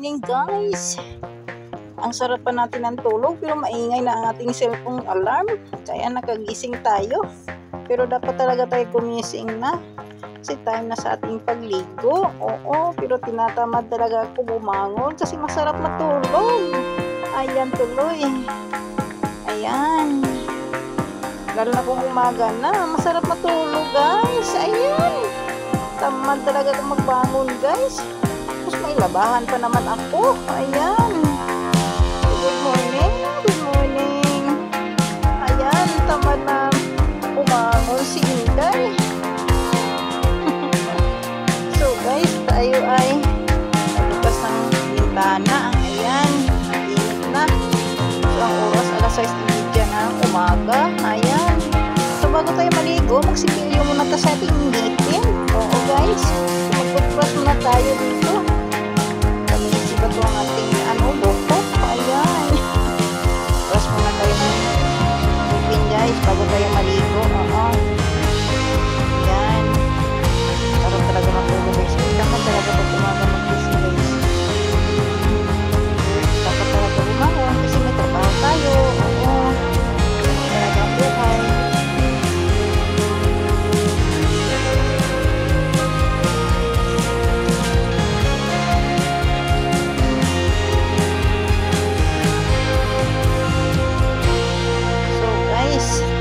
morning guys. Ang sarap pa natin ng tulog pero maingay na ang ating cellphone alarm. Kaya nakagising tayo. Pero dapat talaga tayo gumising na. Kasi time na sa ating pagligo. Oo, pero tinatamad talaga ako bumangon kasi masarap matulog. Ayan tuloy. Ayan. Lalo na kung umaga na. Masarap matulog guys. Ayan. Tamad talaga akong magbangon guys. Tapos may labahan pa naman ako. Ayan. Good morning. Good morning. Ayan. Tamad na umangon si Inday. So guys, tayo ay nagbukas ng bintana. Ayan. Init na. So ang oras alas 6:30 na umaga. Ayan. So bago tayo maligo, magsipilyo muna tayo sa ating ngipin. Oo guys. Mag-brush muna tayo dito. Kaminisip ba ito ang ating buko? Ayan. Brush muna tayo ng ngipin guys bago tayo maligo. Oo. Ayan. Parang talaga matulog guys. Tama talaga pag umaga mag-gising guys. Dapat talaga bumangon kasi may trabaho tayo. Oo. Talaga ang buhay.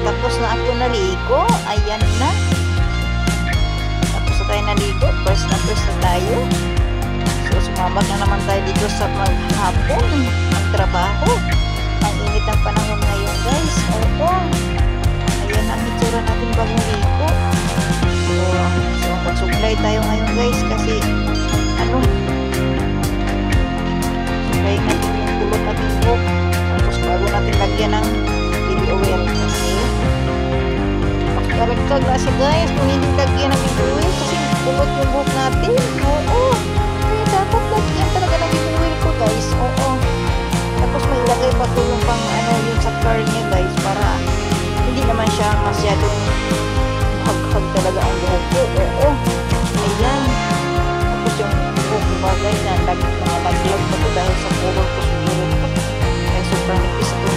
Tapos na ako naligo. Ayan na. Tapos na tayo naligo. First na tayo. So, sumabak na naman tayo dito sa maghapon. Ang trabaho. Ang init ng panahon ngayon, guys. Oo. Ayan ang itsura natin bagong ligo. So magsuklay tayo ngayon, guys. Kasi, suklay natin yung kulot natin buhok. Tapos bago natin lagyan ng baby oil. Kasi, karagkag na siya guys, kung hindi lagyan ng baby oil kasi kulot yung buhok natin. Oo. Kaya dapat lagyan talaga ng baby oil ko guys. Oo. Tapos may ilagay pa ko yung pang yung sa curl niya guys para hindi naman siya masyadong hag-hag talaga ang buhok ko. Oo. Ayan. Tapos yung buhok ko bagay na naglag pa ko dahil sa kulot ko siguro ko. Kaya sobrang nipis ko.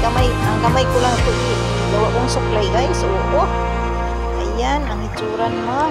Kamay, ang kamay ko lang ito gawa kong suklay guys. Oo. Ayan ang itsura mo.